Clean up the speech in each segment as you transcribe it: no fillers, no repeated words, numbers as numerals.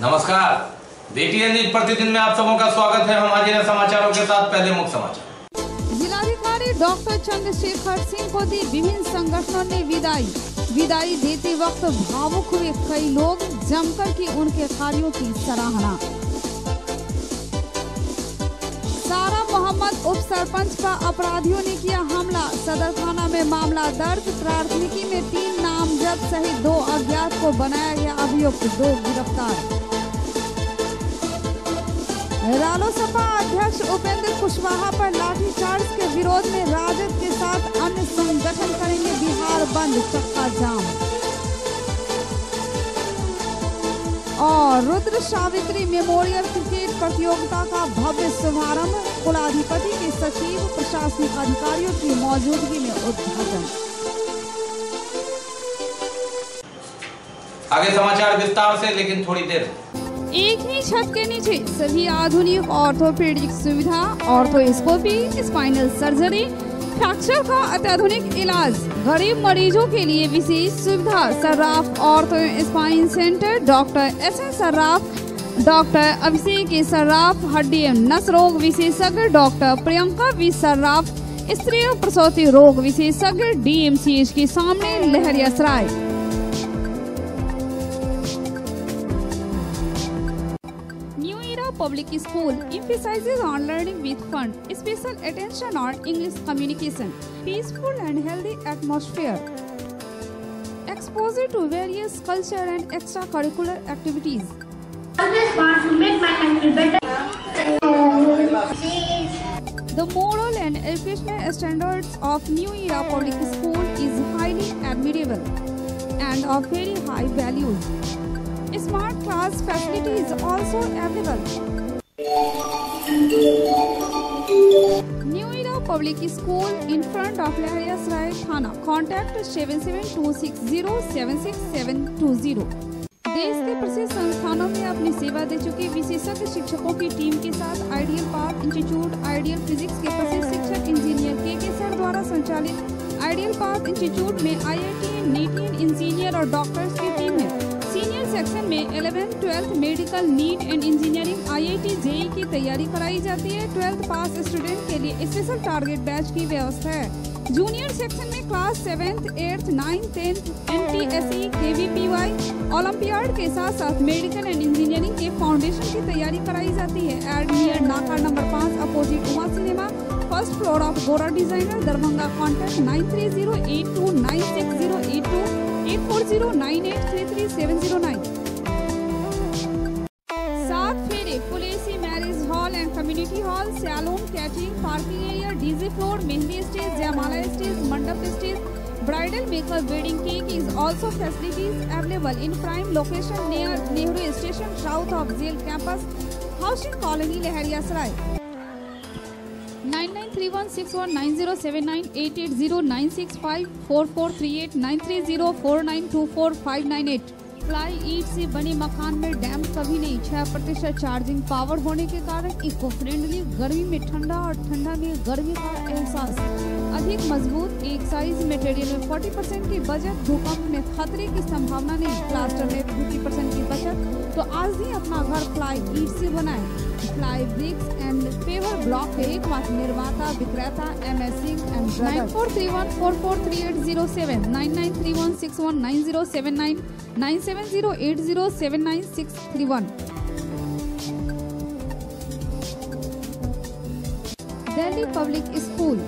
नमस्कार, DTN news प्रतिदिन में आप सबों का स्वागत है। हम हाजिर हैं समाचारों के साथ। पहले मुख्य समाचार। जिलाधिकारी डॉक्टर चंद्रशेखर सिंह को दी विभिन्न संगठनों ने विदाई देते वक्त भावुक हुए कई लोग, जमकर की उनके कार्यों की सराहना। सारा मोहम्मद उप सरपंच का अपराधियों ने किया हमला, सदर थाना में मामला दर्ज। प्राथमिकी में 3 नामजद सहित 2 अज्ञात को बनाया गया अभियुक्त, 2 गिरफ्तार। रालोसपा अध्यक्ष उपेंद्र कुशवाहा पर लाठीचार्ज के विरोध में राजद के साथ अन्य संगठन करेंगे बिहार बंद, चक्का जाम। और रुद्र सावित्री मेमोरियल क्रिकेट प्रतियोगिता का भव्य शुभारंभ, कुलाधिपति के सचिव प्रशासनिक अधिकारियों की मौजूदगी में उद्घाटन। आगे समाचार विस्तार से, लेकिन थोड़ी देर। एक ही छत के नीचे सभी आधुनिक ऑर्थोपेडिक सुविधा, ऑर्थोस्कोपी, स्पाइनल सर्जरी, फ्रैक्चर का अत्याधुनिक इलाज, गरीब मरीजों के लिए विशेष सुविधा। Sarraf ortho spine centre, doctor SN Sarraf, doctor Abhishek Sarraf, हड्डी एवं नस रोग विशेषज्ञ, डॉक्टर प्रियंका V सर्राफ, स्त्री और प्रसूति रोग विशेषज्ञ, DMCH के सामने, Laheriasarai. Public school emphasizes on learning with fun, special attention on English communication, peaceful and healthy atmosphere, exposure to various culture and extracurricular activities. Always want to make my country better. The moral and educational standards of New Era Public School is highly admirable and of very high values. Smart class facility is also available. New Era Public School in front of Lahariyasaray Thana. Contact 7726076720. देश के प्रसिद्ध संस्थानों में अपनी सेवा दे चुके विशेषज्ञ शिक्षकों की टीम के साथ ideal path institute, ideal physics के प्रसिद्ध शिक्षक इंजीनियर KK सर द्वारा संचालित आइडियल पाथ इंस्टीट्यूट में IIT, NEET इंजीनियर और डॉक्टर्स की टीम है। सीनियर सेक्शन में 11th, 12th medical, neat and engineering, IIT, JEE की तैयारी कराई जाती है। 12th पास स्टूडेंट के लिए स्पेशल टारगेट बैच की व्यवस्था है। जूनियर सेक्शन में class 7th, 8th, 9th, 10th NTSE, KVPY, olympiad के साथ साथ मेडिकल एंड इंजीनियरिंग के फाउंडेशन की तैयारी कराई जाती है। एड near Naka number 5 opposite Uma cinema, first floor of Gora designer, Darbhanga. Contact 9308296082 8409833709। 7 Phere, full AC marriage hall and community hall, salon, catering, parking area, DJ floor, mehndi stage, jaimala stage, mandap stage, bridal makeup, wedding cake is also facilities available in prime location near Nehru Station, south of Jail Campus, Housing Colony, Lahariyasaray. 9931619079 8809654438 fly ईट से बने मकान में डैम्प कभी नहीं। 6% charging power होने के कारण इको फ्रेंडली, गर्मी में ठंडा और ठंडा में गर्मी का एहसास। अधिक मजबूत, एक साइज मटेरियल में 40% की बचत, भूकंप में खतरे की संभावना नहीं, प्लास्टर में 50% की बचत। तो आज ही अपना घर फ्लाई ईट से बनाएं। Fly bricks and paver block के एकमात्र निर्माता विक्रेता MS Singh and 9431443807 9931619079 9708079631। Delhi Public School,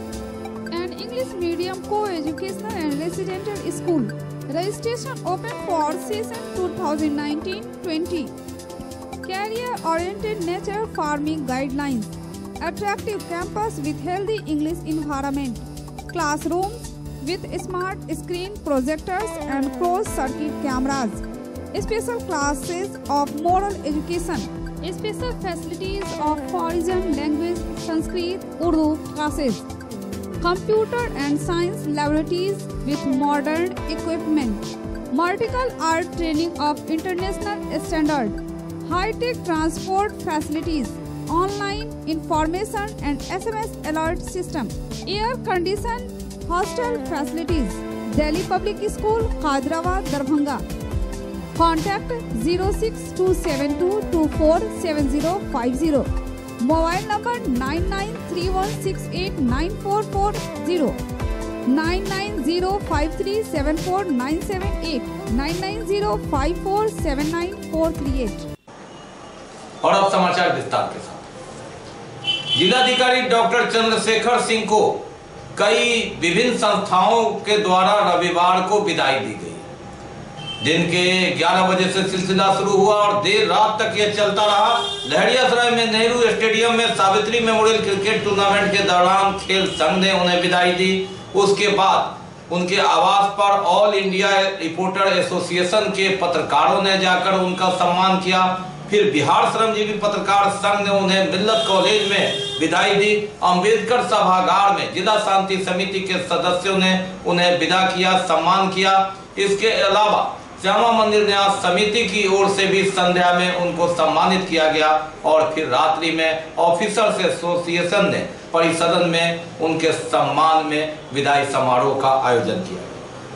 an English medium co-educational and residential school. Registration open for session 2019-20. Career-oriented nature farming guidelines. Attractive campus with healthy English environment. Classrooms with smart screen projectors and closed-circuit cameras. Special classes of moral education. Special facilities of foreign language, Sanskrit, Urdu classes. Computer and science laboratories with modern equipment. Martial art training of international standard. High-tech transport facilities. Online information and SMS alert system. Air-conditioned hostel facilities. Delhi Public School, Khadrawa, Darbhanga. Contact 06272247050। Mobile number 9931689440, 9905374978, 9905479438। और अब समाचार विस्तार के साथ। जिलाधिकारी doctor Chandrashekhar Singh को कई विभिन्न संस्थाओं के द्वारा रविवार को विदाई दी गई। दिन के 11 बजे से सिलसिला शुरू हुआ और देर रात तक यह चलता रहा। लहरियासराय में नेहरू स्टेडियम में सावित्री मेमोरियल क्रिकेट टूर्नामेंट के दौरान खेल संघ ने उन्हें विदाई दी। उसके बाद उनके आवास पर ऑल इंडिया रिपोर्टर एसोसिएशन के पत्रकारों ने जाकर उनका सम्मान किया। फिर बिहार श्रमजीवी पत्रकार संघ ने उन्हें मिल्लत कॉलेज में विदाई दी। अंबेडकर सभागार में जिला शांति समिति के सदस्यों ने उन्हें विदा किया, सम्मान किया। इसके अलावा श्यामा मंदिर न्यास समिति की ओर से भी संध्या में उनको सम्मानित किया गया और फिर रात्रि में ऑफिसर्स एसोसिएशन ने परिसदन में उनके सम्मान में विदाई समारोह का आयोजन किया।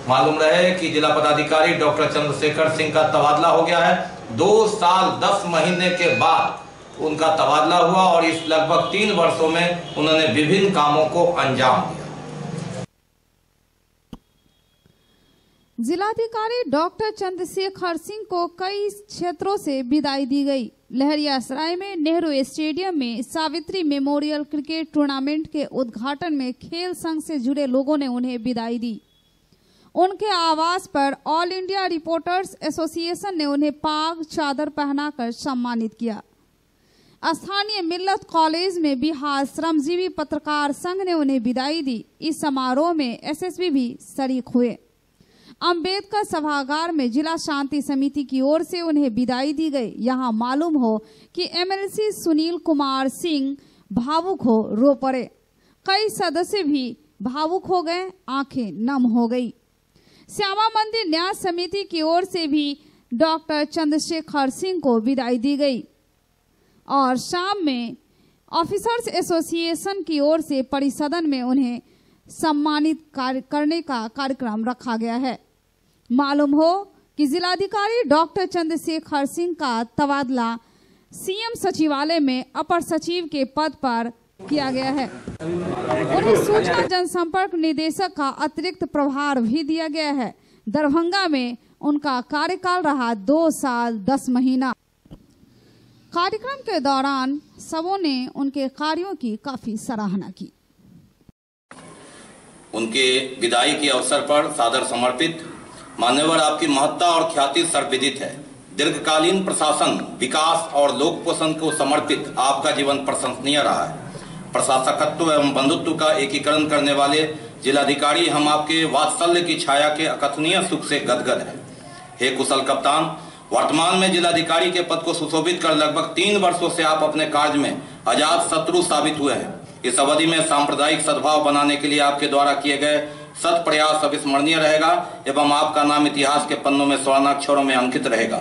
मालूम रहे कि जिला पदाधिकारी डॉक्टर चंद्रशेखर सिंह का तबादला हो गया है। 2 साल 10 महीने के बाद उनका तबादला हुआ और इस लगभग 3 वर्षों में उन्होंने विभिन्न कामों को अंजाम दिया। जिलाधिकारी डॉक्टर चंद्रशेखर सिंह को कई क्षेत्रों से विदाई दी गई। लहरियासराय में नेहरू स्टेडियम में सावित्री मेमोरियल क्रिकेट टूर्नामेंट के उद्घाटन में खेल संघ से जुड़े लोगों ने उन्हें विदाई दी। उनके आवास पर ऑल इंडिया रिपोर्टर्स एसोसिएशन ने उन्हें पाग चादर पहनाकर सम्मानित किया। स्थानीय मिल्लत कॉलेज में बिहार श्रमजीवी पत्रकार संघ ने उन्हें विदाई दी। इस समारोह में एसएसबी भी शरीक हुए। अंबेडकर सभागार में जिला शांति समिति की ओर से उन्हें विदाई दी गई। यहां मालूम हो कि एमएलसी सुनील कुमार सिंह भावुक हो रो पड़े। कई सदस्य भी भावुक हो गए, आंखें नम हो गई। श्यामा मंदिर न्यास समिति की ओर से भी डॉक्टर चंद्रशेखर सिंह को विदाई दी गई और शाम में ऑफिसर्स एसोसिएशन की ओर से परिसदन में उन्हें सम्मानित करने का कार्यक्रम रखा गया है। मालूम हो कि जिलाधिकारी डॉक्टर चंद्रशेखर सिंह का तबादला सीएम सचिवालय में अपर सचिव के पद पर किया गया है। उन्हें सूचना जनसंपर्क निदेशक का अतिरिक्त प्रभार भी दिया गया है। दरभंगा में उनका कार्यकाल रहा 2 साल 10 महीना। कार्यक्रम के दौरान सबों ने उनके कार्यों की काफी सराहना की। उनके विदाई के अवसर पर सादर समर्पित। मान्यवर, आपकी महत्ता और ख्याति सर्वविदित है। दीर्घकालीन प्रशासन, विकास और लोक पोषण को समर्पित आपका जीवन प्रशंसनीय रहा है। प्रशासकत्व एवं बंधुत्व का एकीकरण करने वाले जिलाधिकारी, हम आपके वात्सल्य की छाया के अकथनीय सुख से गदगद हैं। हे कुशल कप्तान, वर्तमान में जिलाधिकारी के पद को सुशोभित कर लगभग 3 वर्षों से आप अपने कार्य में अजात शत्रु साबित हुए हैं। इस अवधि में सांप्रदायिक सद्भाव बनाने के लिए आपके द्वारा किए गए सत प्रयास अविस्मरणीय रहेगा एवं आपका नाम इतिहास के पन्नों में स्वर्णाक्षरों में अंकित रहेगा।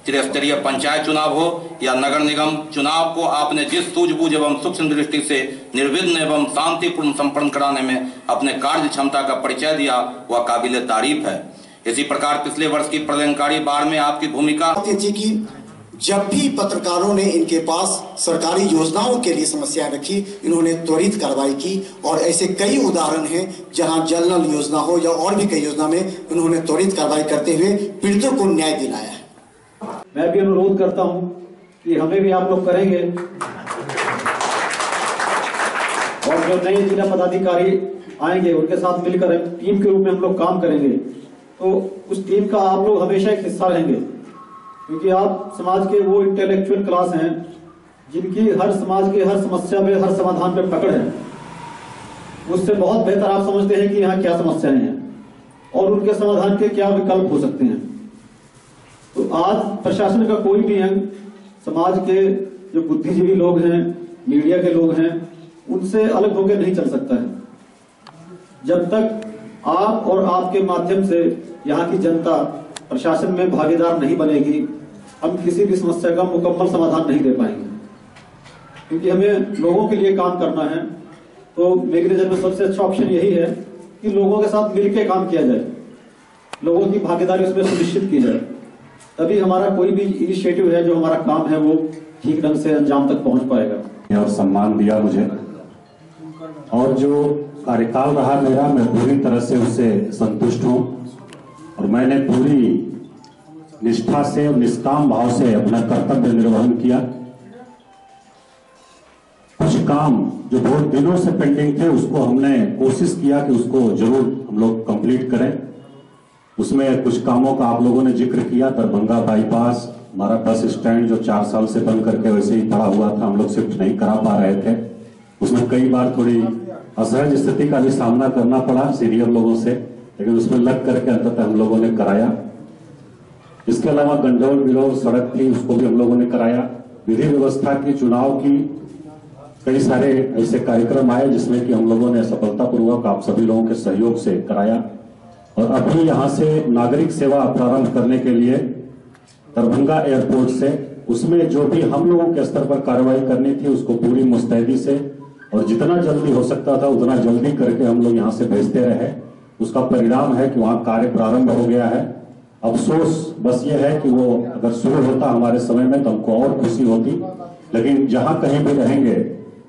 त्रिस्तरीय पंचायत चुनाव हो या नगर निगम चुनाव को आपने जिस सूझबूझ एवं सूक्ष्म दृष्टि से निर्विघ्न एवं शांतिपूर्ण संपन्न कराने में अपने कार्य क्षमता का परिचय दिया, वह काबिले तारीफ है। इसी प्रकार पिछले वर्ष की प्रलयंकारी बाढ़ में आपकी भूमिका की। जब भी पत्रकारों ने इनके पास सरकारी योजनाओं के लिए समस्याएं रखी, इन्होंने त्वरित कार्रवाई की और ऐसे कई उदाहरण हैं जहां जल नल योजना हो या और भी कई योजना में इन्होंने त्वरित कार्रवाई करते हुए पीड़ितों को न्याय दिलाया है। मैं भी अनुरोध करता हूं कि हमें भी आप लोग करेंगे और जो नए जिला पदाधिकारी आएंगे उनके साथ मिलकर टीम के रूप में हम लोग काम करेंगे, तो उस टीम का आप लोग हमेशा एक हिस्सा रहेंगे, क्योंकि आप समाज के वो इंटेलेक्चुअल क्लास हैं जिनकी हर समाज के हर समस्या में हर समाधान पे पकड़ है। उससे बहुत बेहतर आप समझते हैं कि यहाँ क्या समस्याएं हैं और उनके समाधान के क्या विकल्प हो सकते हैं। तो आज प्रशासन का कोई भी अंग समाज के जो बुद्धिजीवी लोग हैं, मीडिया के लोग हैं, उनसे अलग होकर नहीं चल सकता है। जब तक आप और आपके माध्यम से यहाँ की जनता प्रशासन में भागीदार नहीं बनेगी, हम किसी भी समस्या का मुकम्मल समाधान नहीं दे पाएंगे। क्योंकि हमें लोगों के लिए काम करना है, तो मेरी नजर में सबसे अच्छा ऑप्शन यही है कि लोगों के साथ मिलकर काम किया जाए, लोगों की भागीदारी उसमें सुनिश्चित की जाए। तभी हमारा कोई भी इनिशिएटिव है, जो हमारा काम है, वो ठीक ढंग से अंजाम तक पहुंच पाएगा। और सम्मान दिया मुझे, और जो कार्यकाल रहा मेरा, मैं पूरी तरह से उससे संतुष्ट हूं और मैंने पूरी निष्ठा से और निष्काम भाव से अपना कर्तव्य निर्वहन किया। कुछ काम जो बहुत दिनों से पेंडिंग थे, उसको हमने कोशिश किया कि उसको जरूर हम लोग कंप्लीट करें। उसमें कुछ कामों का आप लोगों ने जिक्र किया। दरभंगा बाईपास, हमारा बस स्टैंड जो 4 साल से बंद करके वैसे ही पड़ा हुआ था, हम लोग शिफ्ट नहीं करा पा रहे थे। उसमें कई बार थोड़ी असहज स्थिति का भी सामना करना पड़ा सीनियर लोगों से, लेकिन उसमें लग करके अंततः हम लोगों ने कराया। इसके अलावा गंडौल बिरौल सड़क थी, उसको भी हम लोगों ने कराया। विधि व्यवस्था की, चुनाव की, कई सारे ऐसे कार्यक्रम आए जिसमें कि हम लोगों ने सफलतापूर्वक आप सभी लोगों के सहयोग से कराया। और अभी यहां से नागरिक सेवा प्रारंभ करने के लिए दरभंगा एयरपोर्ट से, उसमें जो भी हम लोगों के स्तर पर कार्रवाई करनी थी, उसको पूरी मुस्तैदी से और जितना जल्दी हो सकता था उतना जल्दी करके हम लोग यहां से भेजते रहे। उसका परिणाम है कि वहां कार्य प्रारंभ हो गया है। अफसोस बस ये है कि वो अगर शुरू होता हमारे समय में तो हमको और खुशी होती, लेकिन जहां कहीं भी रहेंगे,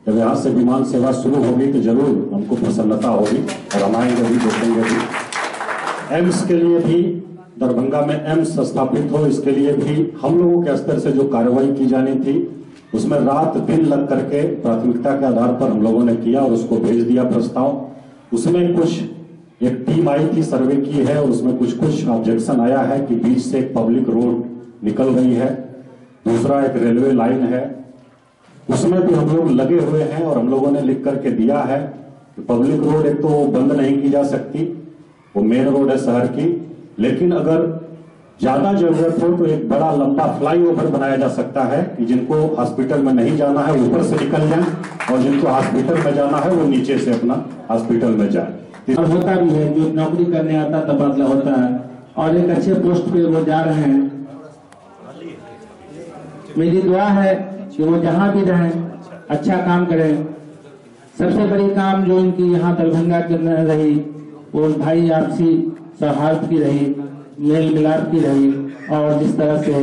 जब यहां से विमान सेवा शुरू होगी तो जरूर हमको प्रसन्नता होगी और हम आएंगे भी, देखेंगे भी। एम्स के लिए भी, दरभंगा में एम्स स्थापित हो, इसके लिए भी हम लोगों के स्तर से जो कार्रवाई की जानी थी, उसमें रात दिन लग करके प्राथमिकता के आधार पर हम लोगों ने किया और उसको भेज दिया प्रस्ताव। उसमें कुछ एक टीम आई थी, सर्वे की है, और उसमें कुछ ऑब्जेक्शन आया है कि बीच से एक पब्लिक रोड निकल रही है, दूसरा एक रेलवे लाइन है, उसमें भी हम लोग लगे हुए हैं और हम लोगों ने लिख करके दिया है कि पब्लिक रोड एक तो बंद नहीं की जा सकती, वो मेन रोड है शहर की, लेकिन अगर ज्यादा जरूरत हो तो एक बड़ा लंबा फ्लाईओवर बनाया जा सकता है कि जिनको हॉस्पिटल में नहीं जाना है ऊपर से निकल जाए और जिनको हॉस्पिटल में जाना है वो नीचे से अपना हॉस्पिटल में जाए। और होता भी है, जो नौकरी करने आता तबादला होता है और एक अच्छे पोस्ट पे वो जा रहे हैं। मेरी दुआ है कि वो जहाँ भी रहें अच्छा काम करें। सबसे बड़ी काम जो इनकी यहाँ दरभंगा के अंदर रही, वो भाई आपसी सौहार्द की रही, मेल मिलाप की रही, और जिस तरह से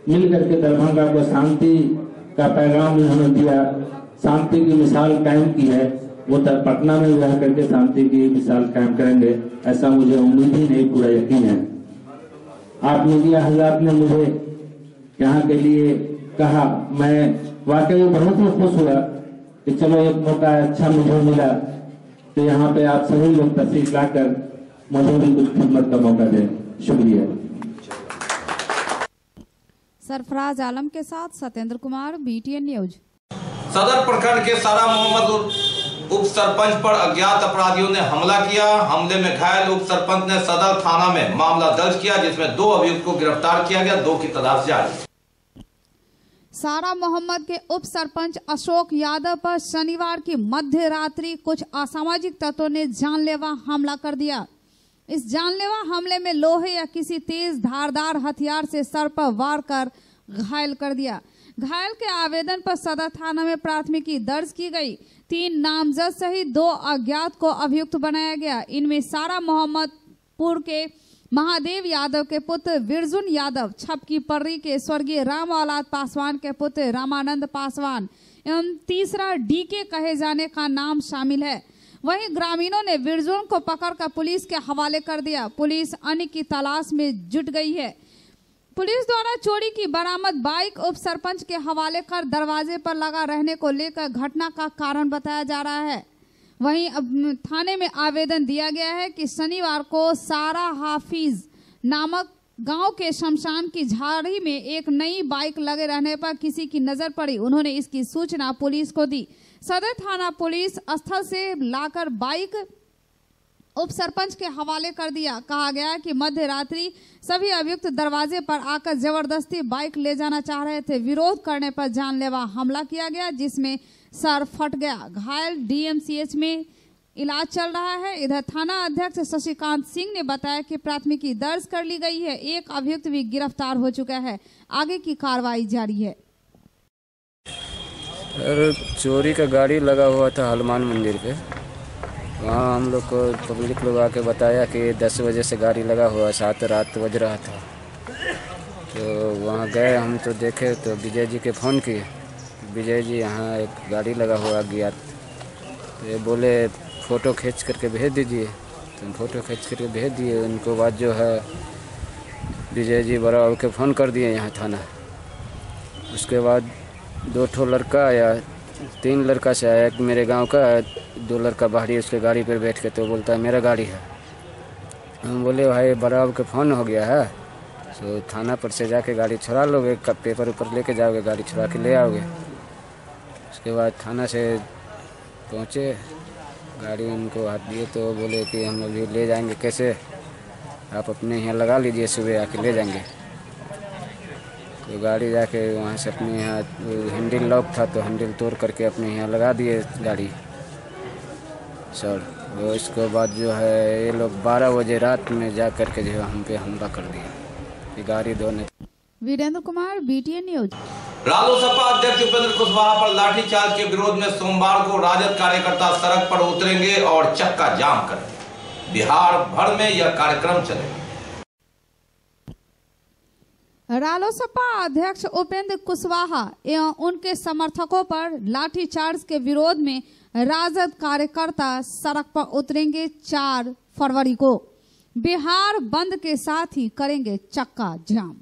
मिल करके दरभंगा को शांति का पैगाम इन्होंने दिया, शांति की मिसाल कायम की है, वो पटना में रह करके शांति की मिसाल कायम करेंगे, ऐसा मुझे उम्मीद ही नहीं, पूरा यकीन है। आप मीडिया हजरात ने मुझे यहाँ के लिए कहा, मैं वाकई बहुत ही खुश हुआ कि चलो एक मौका अच्छा मुझे मिला, तो यहाँ पे आप सभी लोग तशरीफ लाकर मुझे भी कुछ खिदमत का मौका दें। शुक्रिया। सरफराज आलम के साथ सत्येंद्र कुमार, BTN न्यूज। सदर प्रखंड के सारा मोहम्मद उप सरपंच पर अज्ञात अपराधियों ने हमला किया। हमले में घायल उप सरपंच ने सदर थाना में मामला दर्ज किया, जिसमें 2 अभियुक्त को गिरफ्तार किया गया, 2 की तलाश जारी। सारा मोहम्मद के उप सरपंच अशोक यादव पर शनिवार की मध्य रात्रि कुछ असामाजिक तत्वों ने जानलेवा हमला कर दिया। इस जानलेवा हमले में लोहे या किसी तेज धारदार हथियार से सर पर वार कर घायल कर दिया। घायल के आवेदन पर सदर थाना में प्राथमिकी दर्ज की गई। 3 नामजद सहित 2 अज्ञात को अभियुक्त बनाया गया। इनमें सारा मोहम्मदपुर के महादेव यादव के पुत्र विरजुन यादव, छपकी पर्री के स्वर्गीय राम औलाद पासवान के पुत्र रामानंद पासवान एवं तीसरा डीके कहे जाने का नाम शामिल है। वहीं ग्रामीणों ने विरजुन को पकड़कर पुलिस के हवाले कर दिया। पुलिस अन्य की तलाश में जुट गई है। पुलिस द्वारा चोरी की बरामद बाइक उप सरपंच के हवाले कर दरवाजे पर लगा रहने को लेकर घटना का कारण बताया जा रहा है। वहीं अब थाने में आवेदन दिया गया है कि शनिवार को सारा हाफिज नामक गांव के शमशान की झाड़ी में एक नई बाइक लगे रहने पर किसी की नजर पड़ी। उन्होंने इसकी सूचना पुलिस को दी। सदर थाना पुलिस स्थल से लाकर बाइक उप सरपंच के हवाले कर दिया। कहा गया कि मध्य रात्रि सभी अभियुक्त दरवाजे पर आकर जबरदस्ती बाइक ले जाना चाह रहे थे। विरोध करने पर जानलेवा हमला किया गया, जिसमें सर फट गया। घायल DMCH में इलाज चल रहा है। इधर थाना अध्यक्ष शशिकांत सिंह ने बताया कि प्राथमिकी दर्ज कर ली गई है। एक अभियुक्त भी गिरफ्तार हो चुका है। आगे की कार्रवाई जारी है। चोरी का गाड़ी लगा हुआ था हनुमान मंदिर पे। वहाँ हम लोग को पब्लिक लोग आके बताया कि 10 बजे से गाड़ी लगा हुआ, 7 रात बज रहा था। तो वहाँ गए हम तो देखे तो विजय जी के फ़ोन किए, विजय जी यहाँ एक गाड़ी लगा हुआ अज्ञात, तो ये बोले फ़ोटो खींच करके भेज दीजिए। तो हम फ़ोटो खींच करके भेज दिए। उनको बाद जो है विजय जी बड़ा होकर फ़ोन कर दिए यहाँ थाना। उसके बाद 2 लड़का आया, 3 लड़का से आया, एक मेरे गांव का, 2 लड़का बाहरी उसके गाड़ी पर बैठ के, तो बोलता है मेरा गाड़ी है। हम बोले भाई बड़ा के फ़ोन हो गया है, तो थाना पर से जाके गाड़ी छुड़ा लोगे, कब पेपर ऊपर लेके जाओगे, गाड़ी छुड़ा के ले आओगे। उसके बाद थाना से पहुँचे, गाड़ी उनको हाथ दिए तो बोले कि हम अभी ले जाएंगे, कैसे, आप अपने यहाँ लगा लीजिए, सुबह आके ले जाएंगे। तो गाड़ी जाके वहाँ से अपने यहाँ हैंडल लॉक था तो हैंडल तोड़ करके अपने यहाँ लगा दिए गाड़ी सर। तो इसके बाद जो है ये लोग 12 बजे रात में जा करके जो है हम पे हमला कर दिया कि गाड़ी धोने। Virendra Kumar, BTN news. रालोसपा अध्यक्ष उपेंद्र कुशवाहा पर लाठीचार्ज के विरोध में सोमवार को राजद कार्यकर्ता सड़क पर उतरेंगे और चक्का जाम करेंगे। बिहार भर में यह कार्यक्रम चलेगा। रालोसपा अध्यक्ष उपेंद्र कुशवाहा एवं उनके समर्थकों पर लाठीचार्ज के विरोध में राजद कार्यकर्ता सड़क पर उतरेंगे 4 फरवरी को। बिहार बंद के साथ ही करेंगे चक्का जाम।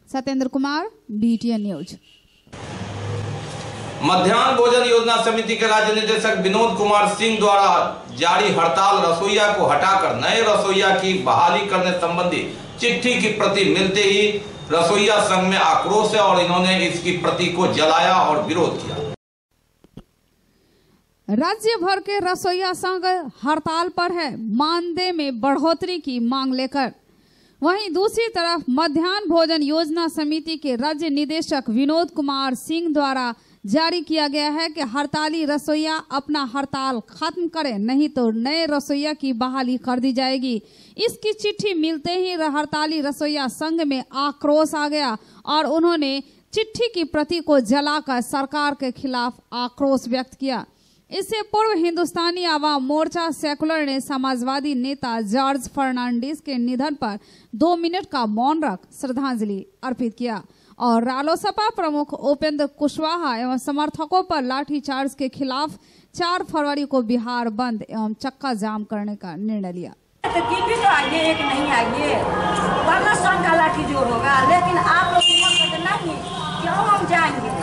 Satyendra Kumar, BTN news. मध्याह्न भोजन योजना समिति के राज्य निदेशक विनोद कुमार सिंह द्वारा जारी हड़ताल रसोईया को हटाकर नए रसोईया की बहाली करने संबंधी चिट्ठी की प्रति मिलते ही रसोईया संघ में आक्रोश है और इन्होंने इसकी प्रति को जलाया और विरोध किया। राज्य भर के रसोईया संघ हड़ताल पर है मानदेय में बढ़ोतरी की मांग लेकर। वहीं दूसरी तरफ मध्याह्न भोजन योजना समिति के राज्य निदेशक विनोद कुमार सिंह द्वारा जारी किया गया है कि हड़ताली रसोईया अपना हड़ताल खत्म करें, नहीं तो नए रसोईया की बहाली कर दी जाएगी। इसकी चिट्ठी मिलते ही हड़ताली रसोईया संघ में आक्रोश आ गया और उन्होंने चिट्ठी की प्रति को जलाकर सरकार के खिलाफ आक्रोश व्यक्त किया। इससे पूर्व हिंदुस्तानी आवाम मोर्चा सेकुलर ने समाजवादी नेता जॉर्ज फर्नांडिस के निधन पर 2 मिनट का मौन रख श्रद्धांजलि अर्पित किया और रालोसपा प्रमुख उपेंद्र कुशवाहा एवं समर्थकों पर लाठीचार्ज के खिलाफ 4 फरवरी को बिहार बंद एवं चक्का जाम करने का निर्णय लिया। तो आइए, एक नहीं आइए, वरना संघ का लाठी जोर होगा। लेकिन आप लोग नहीं, क्यों हम जाएंगे?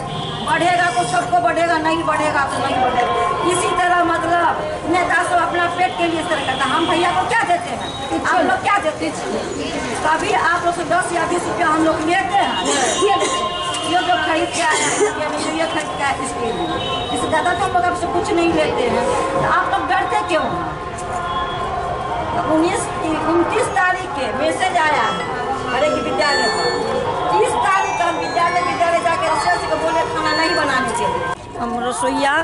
बढ़ेगा तो सबको बढ़ेगा, नहीं बढ़ेगा तो नहीं बढ़ेगा। इसी तरह मतलब नेता सब अपना पेट के लिए सर करता। हम भैया को क्या देते हैं? आप लोग क्या देते हैं? कभी आप लोग से 10 या 20 रुपया हम लोग लेते हैं, ये जो खरीद के आए हैं, ये खरीद के आए इसके लिए, इससे ज़्यादा तो हम लोग आपसे कुछ नहीं लेते हैं। आप लोग डरते क्यों? 29 तारीख के मैसेज आया है हर एक विद्यालय पर। 30 तारीख का विद्यालय जाके रसोई को बोले खाना नहीं बनाने के लिए। हम रसोईया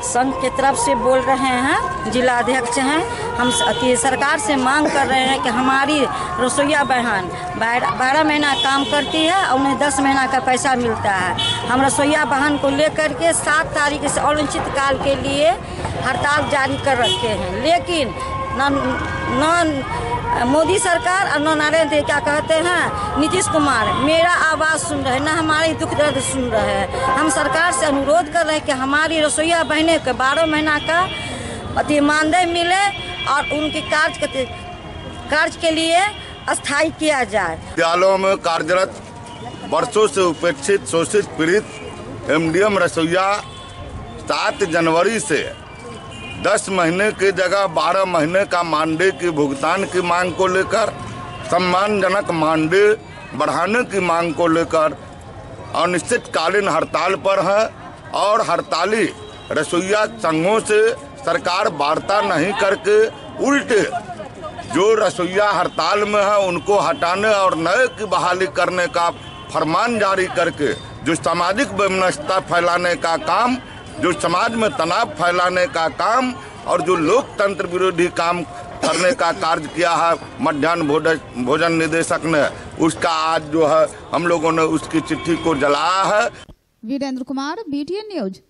संघ के तरफ से बोल रहे हैं, जिला अध्यक्ष हैं, हम सरकार से मांग कर रहे हैं कि हमारी रसोईया बहन 12 महीना काम करती है और उन्हें 10 महीना का पैसा मिलता है। हम रसोईया बहन को लेकर के 7 तारीख से अनिश्चित काल के लिए हड़ताल जारी कर रखे हैं। लेकिन न मोदी सरकार और न नरेंद्र क्या कहते हैं नीतीश कुमार मेरा आवाज़ सुन रहे, न हमारी दुख दर्द सुन रहे हैं। हम सरकार से अनुरोध कर रहे हैं कि हमारी रसोईया बहनें को 12 महीना का अति मानदेय मिले और उनके कार्य के लिए अस्थायी किया जाए। विद्यालयों में कार्यरत वर्षों से उपेक्षित, शोषित, पीड़ित MDM रसोईया 7 जनवरी से 10 महीने की जगह 12 महीने का मानदेय की भुगतान की मांग को लेकर, सम्मानजनक मानदेय बढ़ाने की मांग को लेकर अनिश्चितकालीन हड़ताल पर है और हड़ताली रसोईया संघों से सरकार वार्ता नहीं करके उल्टे जो रसोईया हड़ताल में है उनको हटाने और नए की बहाली करने का फरमान जारी करके जो सामाजिक वैमनस्यता फैलाने का काम, जो समाज में तनाव फैलाने का काम और जो लोकतंत्र विरोधी काम करने का कार्य किया है मध्याह्न भोजन निदेशक ने, उसका आज जो है हम लोगों ने उसकी चिट्ठी को जलाया है। Virendra Kumar, BTN news.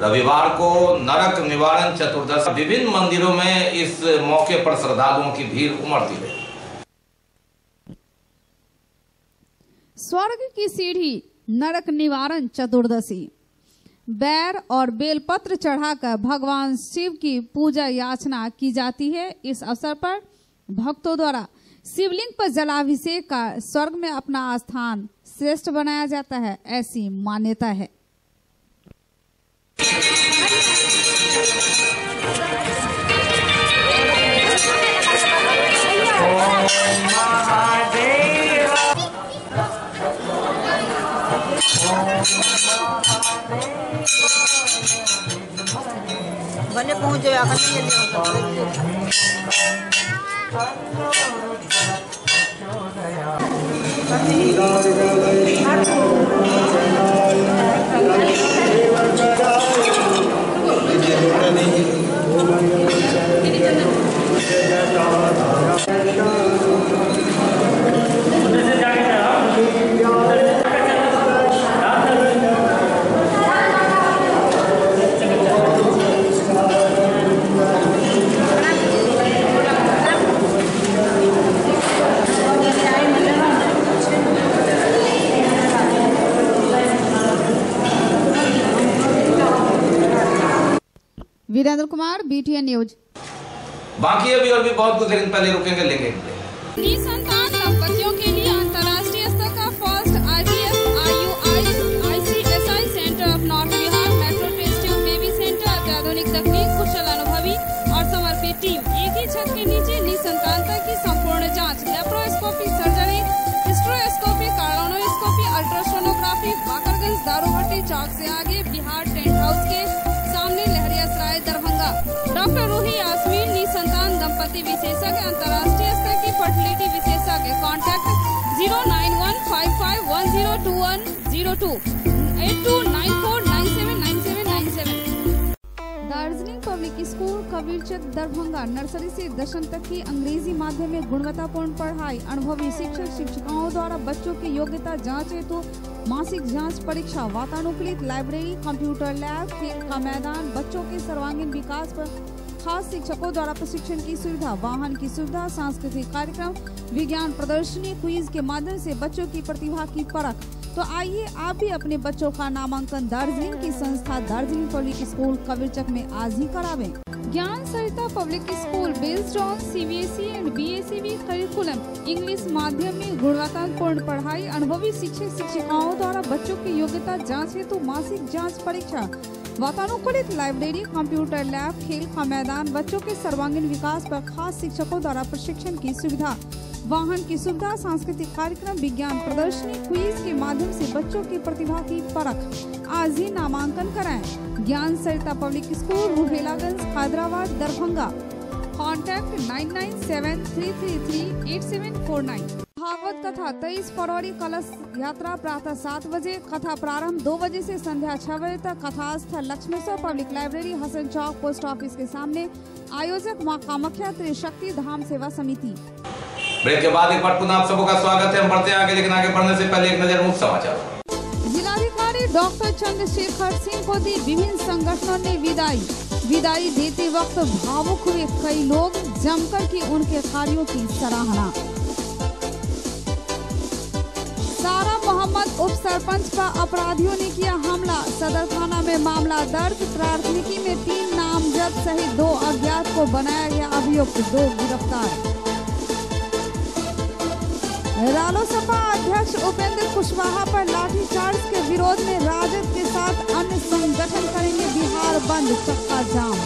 रविवार को नरक निवारण चतुर्दशी विभिन्न मंदिरों में इस मौके पर श्रद्धालुओं की भीड़ उमड़ती रही। स्वर्ग की सीढ़ी नरक निवारण चतुर्दशी। बैर और बेलपत्र चढ़ाकर भगवान शिव की पूजा याचना की जाती है। इस अवसर पर भक्तों द्वारा शिवलिंग पर जलाभिषेक का स्वर्ग में अपना स्थान श्रेष्ठ बनाया जाता है, ऐसी मान्यता है। बने पहुंच जाए वीरेंद्र कुमार, BTN न्यूज। बाकी अभी और भी बहुत कुछ, लेकिन पहले रुकेंगे, लेंगे। निसंतान दंपतियों के लिए अंतर्राष्ट्रीय स्तर का first IVF IUI ICSI centre of north Bihar metro test tube baby centre अत्याधुनिक तकनीक, कुशल अनुभवी और समर्पित टीम, एक ही छत के नीचे निसंतानता की संपूर्ण जांच, laparoscopy, surgery, hysteroscopy, cardioscopy, ultrasonography, Bakarganj दारूभट्टी चौक से आगे, बिहार टेंट हाउस के सामने, लहरियासराय, दरभंगा। डॉक्टर रूही यास्मीन, निसंतान दंपति विशेषज्ञ, अंतर्राष्ट्रीय स्तर की फर्टिलिटी विशेषज्ञ। Contact 09155102102 8294979797। Darjeeling public school Kabirchak Darbhanga nursery से 10वीं तक की अंग्रेजी माध्यम में गुणवत्तापूर्ण पढ़ाई, अनुभवी शिक्षक शिक्षिकाओं द्वारा बच्चों की योग्यता जांच हेतु मासिक जांच परीक्षा, वातानुकूलित लाइब्रेरी, कंप्यूटर लैब, खेल का मैदान, बच्चों के सर्वांगीण विकास पर खास शिक्षकों द्वारा प्रशिक्षण की सुविधा, वाहन की सुविधा, सांस्कृतिक कार्यक्रम, विज्ञान प्रदर्शनी, क्विज के माध्यम से बच्चों की प्रतिभा की परख। तो आइए आप भी अपने बच्चों का नामांकन दार्जिलिंग की संस्था दार्जिलिंग पब्लिक स्कूल कबीरचक में आज ही करावें। Gyan Sarita public school based on CBSE and BACB curriculum, English माध्यम में गुणवत्तापूर्ण पढ़ाई, अनुभवी शिक्षक शिक्षिकाओं द्वारा बच्चों की योग्यता जांच हेतु मासिक जांच परीक्षा, वातानुकूलित लाइब्रेरी, कंप्यूटर लैब, खेल का मैदान, बच्चों के सर्वांगीण विकास पर खास शिक्षकों द्वारा प्रशिक्षण की सुविधा, वाहन की सुविधा, सांस्कृतिक कार्यक्रम, विज्ञान प्रदर्शनी, क्विज के माध्यम से बच्चों की प्रतिभा की परख। आज ही नामांकन कराएं। Gyan Sarita public school, Ruhelaganj, Hyderabad, Darbhanga. Contact 9973338749। Bhagwat कथा 23 फरवरी कलश यात्रा प्रातः 7 बजे, कथा प्रारंभ 2 बजे से संध्या 6 बजे तक। कथा स्थल लक्ष्मेश्वर पब्लिक लाइब्रेरी, हसन चौक, पोस्ट ऑफिस के सामने। आयोजक मां कामाख्या त्रिशक्ति धाम सेवा समिति। ब्रेक के बाद एक बार पुनः आप सबका स्वागत है। हम बढ़ते हैं आगे, लेकिन आगे बढ़ने से पहले एक नजर मुख्य समाचार। जिलाधिकारी डॉक्टर चंद्रशेखर सिंह को दी विभिन्न संगठनों ने विदाई देते वक्त भावुक हुए कई लोग, जमकर की उनके कार्यों की सराहना। सारा मोहम्मद उप सरपंच पर अपराधियों ने किया हमला, सदर थाना में मामला दर्ज। प्राथमिकी में 3 नामजद सहित 2 अज्ञात को बनाया गया अभियुक्त, 2 गिरफ्तार। रालोसपा अध्यक्ष उपेंद्र कुशवाहा पर लाठीचार्ज के विरोध में राजद के साथ अन्य संगठन करेंगे बिहार बंद, चक्का जाम।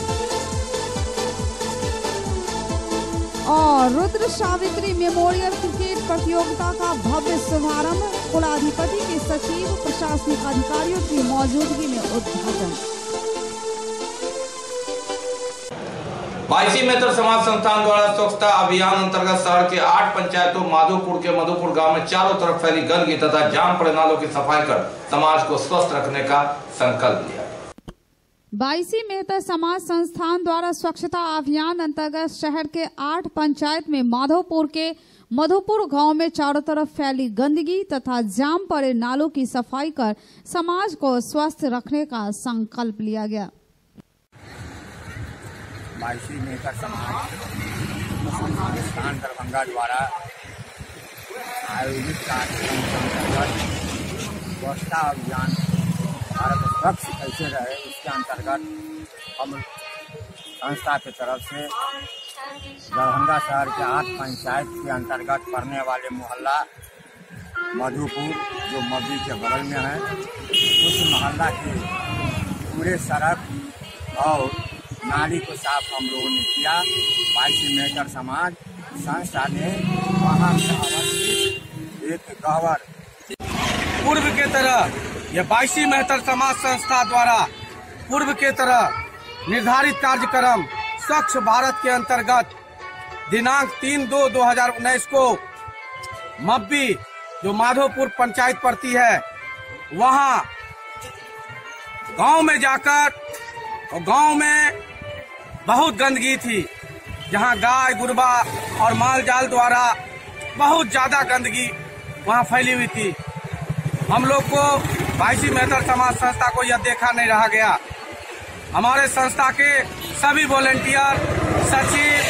और रुद्र सावित्री मेमोरियल क्रिकेट प्रतियोगिता का भव्य शुभारंभ, कुलाधिपति के सचिव प्रशासनिक अधिकारियों की मौजूदगी में उद्घाटन। 22 मेहतर समाज संस्थान द्वारा स्वच्छता अभियान अंतर्गत शहर के 8 पंचायतों माधोपुर के मधुपुर गांव में चारों तरफ फैली गंदगी तथा जाम पड़े नालों की सफाई कर समाज को स्वस्थ रखने का संकल्प लिया। 22 मेहतर समाज संस्थान द्वारा स्वच्छता अभियान अंतर्गत शहर के 8 पंचायत में माधोपुर के मधुपुर गांव में चारों तरफ फैली गंदगी तथा जाम पड़े नालों की सफाई कर समाज को स्वस्थ रखने का संकल्प लिया गया। 22 मेहतर समाज संस्थान दरभंगा द्वारा आयोजित कार्यक्रम के अंतर्गत स्वच्छता अभियान भारत स्वच्छ कैसे रहे उसके अंतर्गत हम संस्था की तरफ से दरभंगा शहर के 8 पंचायत के अंतर्गत पड़ने वाले मोहल्ला मधुपुर जो मब्बी के बगल में है, उस मोहल्ला के पूरे सड़क और नाली को साफ हम लोगों ने किया। 22 मेहतर समाज संस्था ने वहाँ एक गहवर पूर्व के तरह यह 22 मेहतर समाज संस्था द्वारा पूर्व के तरह निर्धारित कार्यक्रम स्वच्छ भारत के अंतर्गत दिनांक 3/2/2019 को मब्बी जो माधोपुर पंचायत पड़ती है वहां गांव में जाकर, और गांव में बहुत गंदगी थी, जहां गाय गुरबा और माल जाल द्वारा बहुत ज्यादा गंदगी वहां फैली हुई थी। हम लोग को 22 मेहतर समाज संस्था को यह देखा नहीं रहा गया। हमारे संस्था के सभी वॉलेंटियर, सचिव,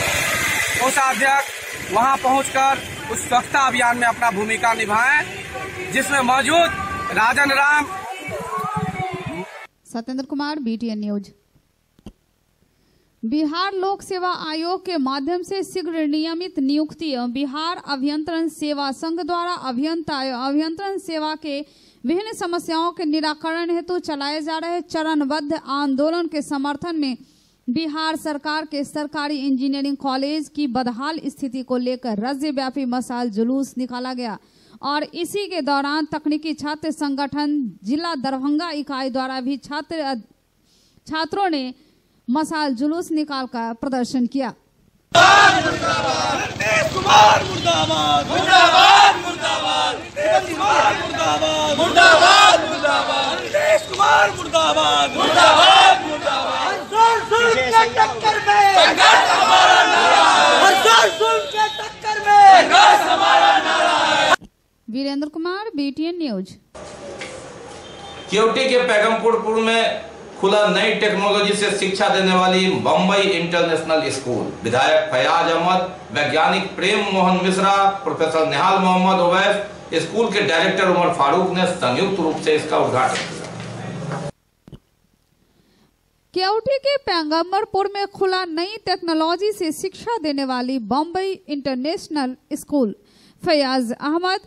कोषाध्यक्ष वहां पहुंचकर उस स्वच्छता अभियान में अपना भूमिका निभाएं, जिसमें मौजूद राजन राम, सत्येंद्र कुमार, BTN न्यूज। बिहार लोक सेवा आयोग के माध्यम से शीघ्र नियमित नियुक्ति एवं बिहार अभियंत्रण सेवा संघ द्वारा अभियंता एवं अभियंत्रण सेवा के विभिन्न समस्याओं के निराकरण हेतु चलाए जा रहे चरणबद्ध आंदोलन के समर्थन में बिहार सरकार के सरकारी इंजीनियरिंग कॉलेज की बदहाल स्थिति को लेकर राज्यव्यापी मशाल जुलूस निकाला गया और इसी के दौरान तकनीकी छात्र संगठन जिला दरभंगा इकाई द्वारा भी छात्रों ने मशाल जुलूस निकालकर प्रदर्शन किया। नीतीश कुमार मुर्दाबाद, मुर्दाबाद, मुर्दाबाद, नीतीश कुमार मुर्दाबाद, मुर्दाबाद, मुर्दाबाद, नीतीश कुमार मुर्दाबाद, मुर्दाबाद, मुर्दाबाद। हर के टक्कर में संघर्ष हमारा नारा, हर के टक्कर में संघर्ष हमारा नारा। Virendra Kumar, BTN news. केवटी के पैगमपुर में खुला नई टेक्नोलॉजी से शिक्षा देने वाली बम्बई इंटरनेशनल स्कूल। विधायक फयाज अहमद, वैज्ञानिक प्रेम मोहन मिश्रा, प्रोफेसर निहाल मोहम्मद ओवैस, स्कूल के डायरेक्टर उमर फारूक ने संयुक्त रूप से इसका उद्घाटन किया। केवटी के पैगम्बरपुर में खुला नई टेक्नोलॉजी से शिक्षा देने वाली बम्बई इंटरनेशनल स्कूल। फयाज अहमद,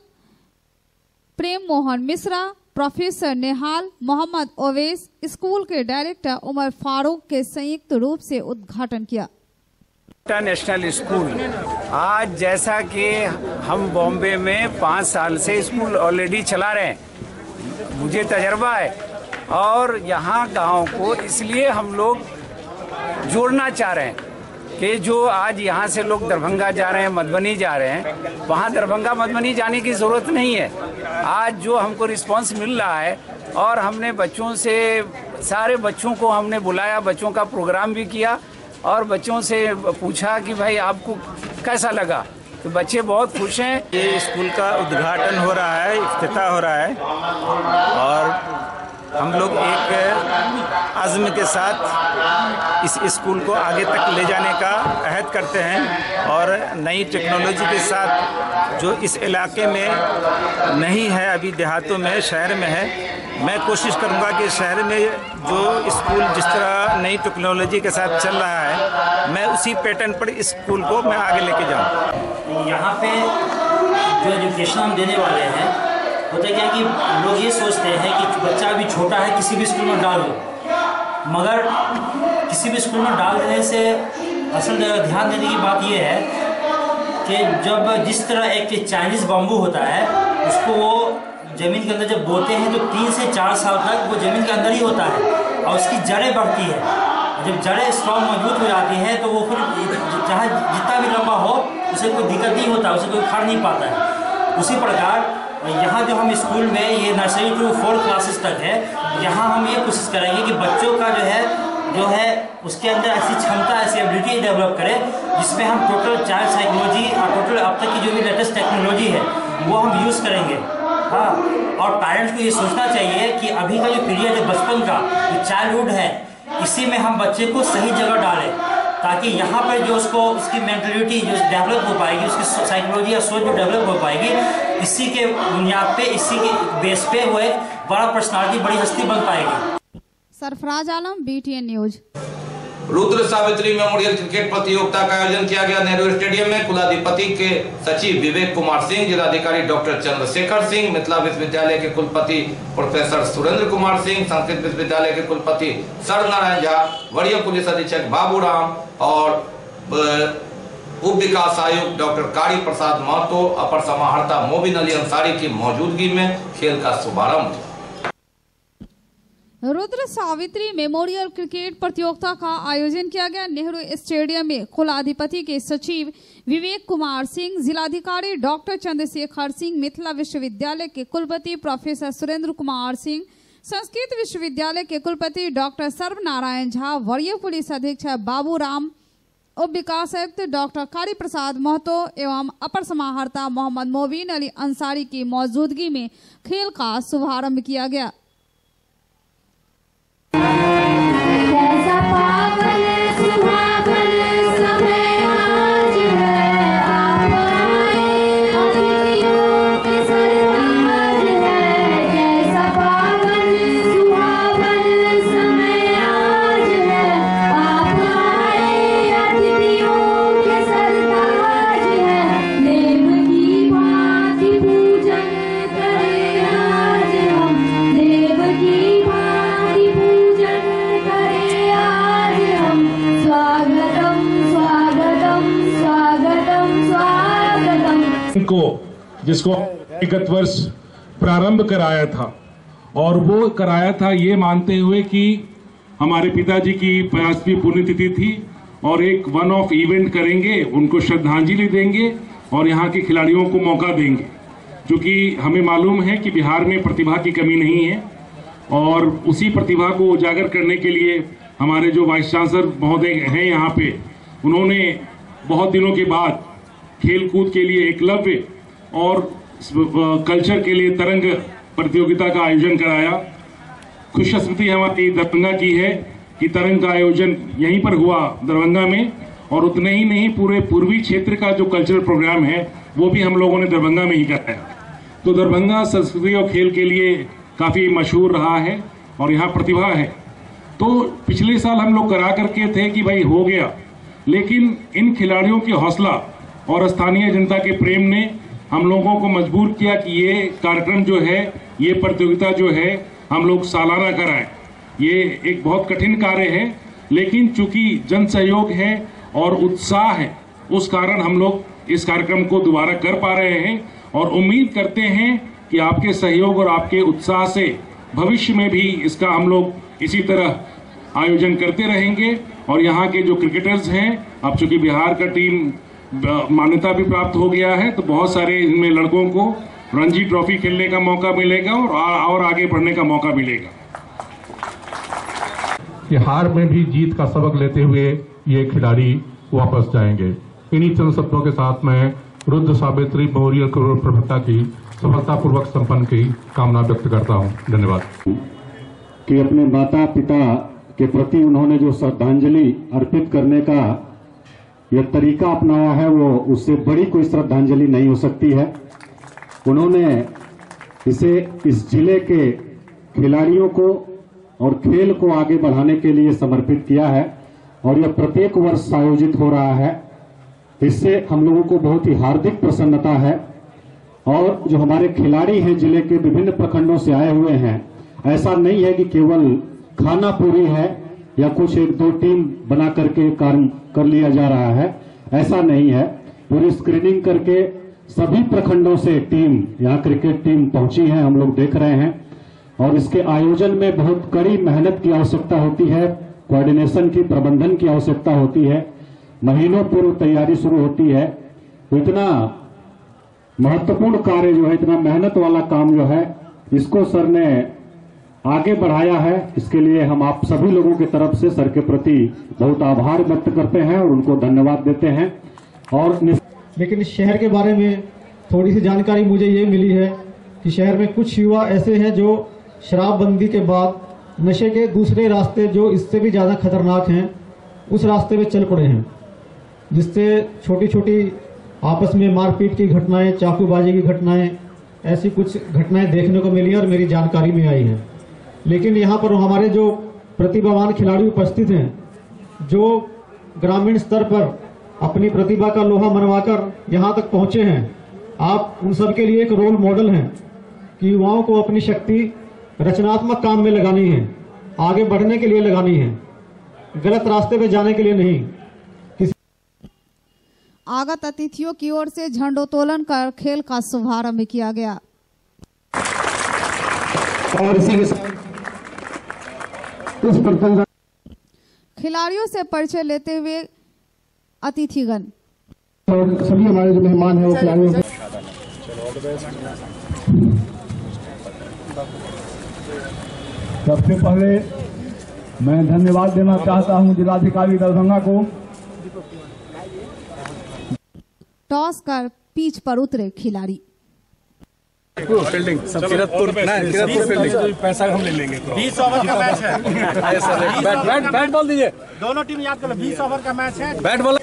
प्रेम मोहन मिश्रा, प्रोफेसर निहाल मोहम्मद ओवैस, स्कूल के डायरेक्टर उमर फारूक के संयुक्त रूप से उद्घाटन किया। इंटरनेशनल स्कूल आज जैसा कि हम बॉम्बे में 5 साल से स्कूल ऑलरेडी चला रहे हैं, मुझे तजर्बा है और यहाँ गांव को इसलिए हम लोग जोड़ना चाह रहे हैं कि जो आज यहाँ से लोग दरभंगा जा रहे हैं, मधुबनी जा रहे हैं, वहाँ दरभंगा मधुबनी जाने की ज़रूरत नहीं है। आज जो हमको रिस्पांस मिल रहा है और हमने बच्चों से, सारे बच्चों को हमने बुलाया, बच्चों का प्रोग्राम भी किया और बच्चों से पूछा कि भाई आपको कैसा लगा, तो बच्चे बहुत खुश हैं। ये स्कूल का उद्घाटन हो रहा है, इफ्तिताह हो रहा है और हम लोग एक आज़्म के साथ इस स्कूल को आगे तक ले जाने का अहद करते हैं और नई टेक्नोलॉजी के साथ जो इस इलाके में नहीं है, अभी देहातों में, शहर में है, मैं कोशिश करूंगा कि शहर में जो स्कूल जिस तरह नई टेक्नोलॉजी के साथ चल रहा है, मैं उसी पैटर्न पर इस स्कूल को मैं आगे लेके जाऊँ। यहाँ पे जो एजुकेशन हम देने वाले हैं, होता क्या कि लोग ये सोचते हैं कि बच्चा अभी छोटा है, किसी भी स्कूल में डाल दो, मगर किसी भी स्कूल में डाल देने से असल ध्यान देने की बात ये है कि जब जिस तरह एक चाइनीज़ बाम्बू होता है, उसको वो ज़मीन के अंदर जब बोते हैं तो 3 से 4 साल तक वो ज़मीन के अंदर ही होता है और उसकी जड़ें बढ़ती है। जब जड़ें स्ट्रॉन्ग मजबूत हो जाती हैं तो वो फिर चाहे जितना भी लंबा हो उसे कोई दिक्कत नहीं होता, उसे कोई उखाड़ नहीं पाता है। उसी प्रकार यहाँ जो हम स्कूल में ये नर्सरी टू 4 क्लासेस तक है, यहाँ हम ये कोशिश करेंगे कि बच्चों का जो है उसके अंदर ऐसी क्षमता, ऐसी एबिलिटी डेवलप करें जिसमें हम टोटल चाइल्ड साइकोलॉजी और टोटल अब तक की जो भी लेटेस्ट टेक्नोलॉजी है वो हम यूज़ करेंगे। हाँ, और पेरेंट्स को ये सोचना चाहिए कि अभी का जो पीरियड है बचपन का, जो चाइल्डहुड है, इसी में हम बच्चे को सही जगह डालें। ताकि यहाँ पर जो उसकी मेंटलिटी जो डेवलप हो पाएगी, उसकी साइकोलॉजी या सोच जो डेवलप हो पाएगी, इसी के बुनियाद पे, इसी के बेस पे वो एक बड़ा पर्सनालिटी, बड़ी हस्ती बन पाएगी। Sarfaraz Alam, BTN news. Rudra Savitri memorial cricket प्रतियोगिता का आयोजन किया गया नेहरू स्टेडियम में। कुलाधिपति के सचिव विवेक कुमार सिंह, जिलाधिकारी डॉक्टर चंद्रशेखर सिंह, मिथिला विश्वविद्यालय के कुलपति प्रोफेसर सुरेंद्र कुमार सिंह, संस्कृत विश्वविद्यालय के कुलपति सर नारायण झा, वरीय पुलिस अधीक्षक बाबू राम और उप विकास आयुक्त डॉक्टर कारी प्रसाद महतो, अपर समाहर्ता मोबिन अली अंसारी की मौजूदगी में खेल का शुभारंभ। रुद्र सावित्री मेमोरियल क्रिकेट प्रतियोगिता का आयोजन किया गया नेहरू स्टेडियम में। कुलाधिपति के सचिव विवेक कुमार सिंह, जिलाधिकारी डॉक्टर चंद्रशेखर सिंह, मिथिला विश्वविद्यालय के कुलपति प्रोफेसर सुरेंद्र कुमार सिंह, संस्कृत विश्वविद्यालय के कुलपति डॉक्टर सर्वनारायण झा, वरीय पुलिस अधीक्षक बाबू राम, उप विकास आयुक्त डॉक्टर कारी प्रसाद महतो एवं अपर समाहर्ता मोहम्मद मोबिन अली अंसारी की मौजूदगी में खेल का शुभारंभ किया गया। को जिसको विगत वर्ष प्रारंभ कराया था, और वो कराया था ये मानते हुए कि हमारे पिताजी की 50वीं पुण्यतिथि थी और एक वन ऑफ इवेंट करेंगे, उनको श्रद्धांजलि देंगे और यहाँ के खिलाड़ियों को मौका देंगे। क्योंकि हमें मालूम है कि बिहार में प्रतिभा की कमी नहीं है और उसी प्रतिभा को उजागर करने के लिए हमारे जो वाइस चांसलर महोदय हैं यहाँ पे, उन्होंने बहुत दिनों के बाद खेल कूद के लिए एकलव्य और कल्चर के लिए तरंग प्रतियोगिता का आयोजन कराया। खुशकिस्मती हमारी दरभंगा की है कि तरंग का आयोजन यहीं पर हुआ दरभंगा में, और उतने ही नहीं पूरे पूर्वी क्षेत्र का जो कल्चरल प्रोग्राम है वो भी हम लोगों ने दरभंगा में ही कराया। तो दरभंगा संस्कृति और खेल के लिए काफ़ी मशहूर रहा है और यहाँ प्रतिभा है। तो पिछले साल हम लोग करा करके थे कि भाई हो गया, लेकिन इन खिलाड़ियों की हौसला और स्थानीय जनता के प्रेम ने हम लोगों को मजबूर किया कि ये कार्यक्रम जो है, ये प्रतियोगिता जो है हम लोग सालाना कराएं। ये एक बहुत कठिन कार्य है, लेकिन चूंकि जन सहयोग है और उत्साह है, उस कारण हम लोग इस कार्यक्रम को दोबारा कर पा रहे हैं और उम्मीद करते हैं कि आपके सहयोग और आपके उत्साह से भविष्य में भी इसका हम लोग इसी तरह आयोजन करते रहेंगे। और यहाँ के जो क्रिकेटर्स हैं, अब चूंकि बिहार का टीम मान्यता भी प्राप्त हो गया है, तो बहुत सारे इनमें लड़कों को रणजी ट्रॉफी खेलने का मौका मिलेगा और आगे बढ़ने का मौका मिलेगा। हार में भी जीत का सबक लेते हुए ये खिलाड़ी वापस जाएंगे। इन्हीं चंद शब्दों के साथ मैं रुद्र सावित्री मेमोरियल क्रिकेट प्रतियोगिता की सफलतापूर्वक संपन्न की कामना व्यक्त करता हूँ। धन्यवाद। कि अपने माता पिता के प्रति उन्होंने जो श्रद्धांजलि अर्पित करने का यह तरीका अपनाया है, वो उससे बड़ी कोई श्रद्धांजलि नहीं हो सकती है। उन्होंने इसे इस जिले के खिलाड़ियों को और खेल को आगे बढ़ाने के लिए समर्पित किया है और यह प्रत्येक वर्ष आयोजित हो रहा है। इससे हम लोगों को बहुत ही हार्दिक प्रसन्नता है। और जो हमारे खिलाड़ी हैं जिले के विभिन्न प्रखंडों से आए हुए हैं, ऐसा नहीं है कि केवल खाना पूरी है या कुछ एक दो टीम बना करके काम कर लिया जा रहा है, ऐसा नहीं है। पूरी स्क्रीनिंग करके सभी प्रखंडों से टीम, यहाँ क्रिकेट टीम पहुंची है, हम लोग देख रहे हैं। और इसके आयोजन में बहुत कड़ी मेहनत की आवश्यकता होती है, कोऑर्डिनेशन की, प्रबंधन की आवश्यकता होती है, महीनों पूर्व तैयारी शुरू होती है। तो इतना महत्वपूर्ण कार्य जो है, इतना मेहनत वाला काम जो है, इसको सर ने आगे बढ़ाया है। इसके लिए हम आप सभी लोगों की तरफ से सर के प्रति बहुत आभार व्यक्त करते हैं और उनको धन्यवाद देते हैं। और लेकिन इस शहर के बारे में थोड़ी सी जानकारी मुझे ये मिली है कि शहर में कुछ युवा ऐसे हैं जो शराबबंदी के बाद नशे के दूसरे रास्ते जो इससे भी ज़्यादा खतरनाक हैं, उस रास्ते में चल पड़े हैं, जिससे छोटी छोटी आपस में मारपीट की घटनाएं, चाकूबाजी की घटनाएं, ऐसी कुछ घटनाएं देखने को मिली और मेरी जानकारी में आई हैं। लेकिन यहाँ पर हमारे जो प्रतिभावान खिलाड़ी उपस्थित हैं, जो ग्रामीण स्तर पर अपनी प्रतिभा का लोहा मनवाकर यहाँ तक पहुंचे हैं, आप उन सब के लिए एक रोल मॉडल हैं कि युवाओं को अपनी शक्ति रचनात्मक काम में लगानी है, आगे बढ़ने के लिए लगानी है, गलत रास्ते पे जाने के लिए नहीं। आगत अतिथियों की ओर से झंडोत्तोलन कर खेल का शुभारंभ किया गया। और इसी के साथ खिलाड़ियों से परिचय लेते हुए अतिथिगण और सभी हमारे जो मेहमान हैं वो खिलाड़ियों को सबसे पहले मैं धन्यवाद देना चाहता हूं जिलाधिकारी दरभंगा को। टॉस कर पिच पर उतरे खिलाड़ी। फील्डिंग किरतपुर फील्डिंग पैसा हम ले लेंगे। 20 ओवर का मैच है। बैट बॉल दीजिए। दोनों टीम याद कर लो, 20 ओवर का मैच है। Bat ball.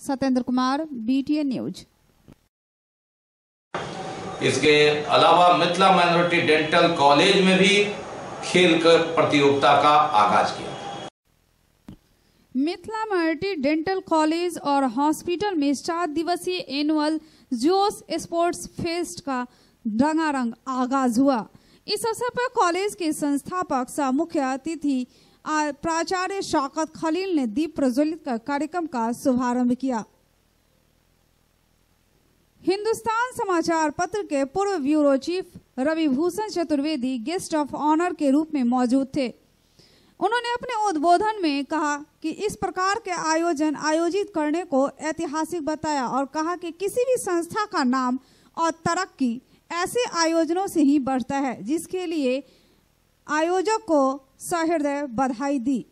Satyendra Kumar, BTN news. इसके अलावा मिथिला माइनॉरिटी डेंटल कॉलेज में भी खेल प्रतियोगिता का आगाज किया। मिथिला माइनॉरिटी डेंटल कॉलेज और हॉस्पिटल में 4 दिवसीय एनुअल जोश स्पोर्ट्स फेस्ट का रंगारंग आगाज हुआ। इस अवसर पर कॉलेज के संस्थापक सह मुख्य अतिथि प्राचार्य शौकत खलील ने दीप प्रज्वलित कर कार्यक्रम का शुभारंभ किया। हिंदुस्तान समाचार पत्र के पूर्व bureau chief Ravibhushan Chaturvedi guest of honour के रूप में मौजूद थे। उन्होंने अपने उद्बोधन में कहा कि इस प्रकार के आयोजन आयोजित करने को ऐतिहासिक बताया और कहा कि किसी भी संस्था का नाम और तरक्की ऐसे आयोजनों से ही बढ़ता है, जिसके लिए आयोजक को सहृदय बधाई दी।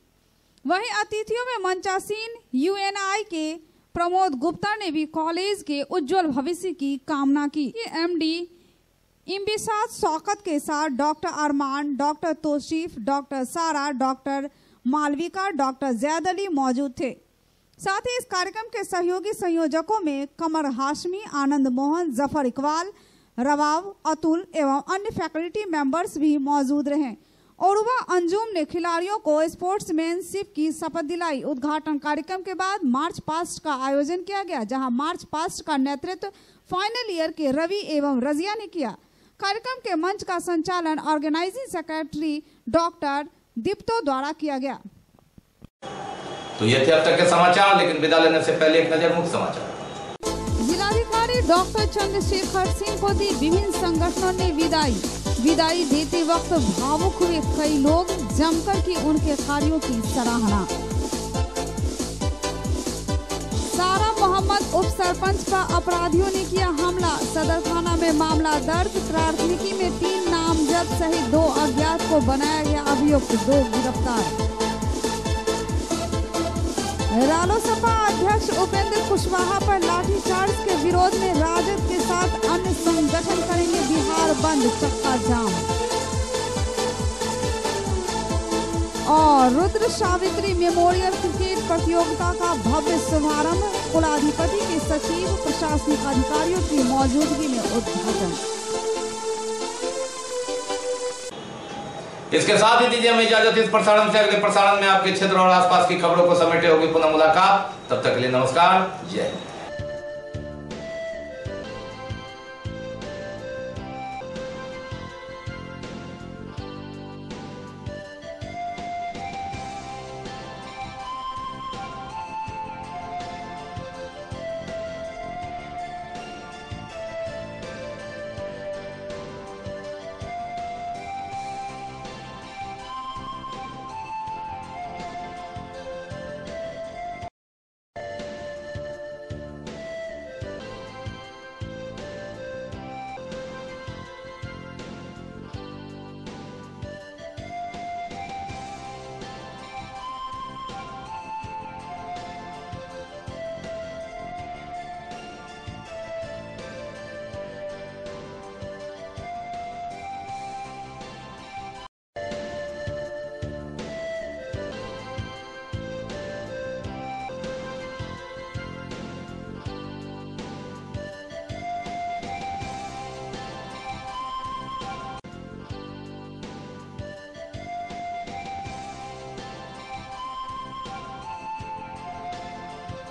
वहीं अतिथियों में मंचासीन UNI के प्रमोद गुप्ता ने भी कॉलेज के उज्जवल भविष्य की कामना की। MD इम्बिसात शौकत के साथ डॉक्टर अरमान, डॉक्टर तोशीफ, डॉक्टर सारा, डॉक्टर मालविका, डॉक्टर जैद अली मौजूद थे। साथ ही इस कार्यक्रम के सहयोगी संयोजकों में कमर हाशमी, आनंद मोहन, जफर इकबाल, रवाब, अतुल एवं अन्य फैकल्टी मेंबर्स भी मौजूद रहे। औरवा अंजुम ने खिलाड़ियों को स्पोर्ट्समैनशिप की शपथ दिलाई। उद्घाटन कार्यक्रम के बाद मार्च पास्ट का आयोजन किया गया, जहां मार्च पास्ट का नेतृत्व फाइनल ईयर के रवि एवं रजिया ने किया। कार्यक्रम के मंच का संचालन ऑर्गेनाइजिंग सेक्रेटरी डॉक्टर दीप्तो द्वारा किया गया। तो ये थे अब तक के समाचार, लेकिन विदा लेने से पहले एक नजर मुख्य समाचार। जिलाधिकारी डॉक्टर चंद्रशेखर सिंह को दी विभिन्न संगठनों ने विदाई देते वक्त भावुक हुए कई लोग, जमकर की उनके कार्यों की सराहना। सारा मोहम्मद उप सरपंच पर अपराधियों ने किया हमला, सदर थाना में मामला दर्ज। प्राथमिकी में 3 नामजद सहित 2 अज्ञात को बनाया गया अभियुक्त, 2 गिरफ्तार। रालोसपा अध्यक्ष उपेंद्र कुशवाहा पर लाठीचार्ज के विरोध में राजद के साथ अन्य संगठन करेंगे बिहार बंद, चक्का जाम। और रुद्र सावित्री मेमोरियल क्रिकेट प्रतियोगिता का भव्य शुभारंभ, कुलाधिपति के सचिव प्रशासनिक अधिकारियों की मौजूदगी में उद्घाटन। इसके साथ ही दीजिए हमें इजाजत। इस प्रसारण से अगले प्रसारण में आपके क्षेत्र और आसपास की खबरों को समेटे होगी पुनः मुलाकात। तब तक के लिए नमस्कार, जय हिंद।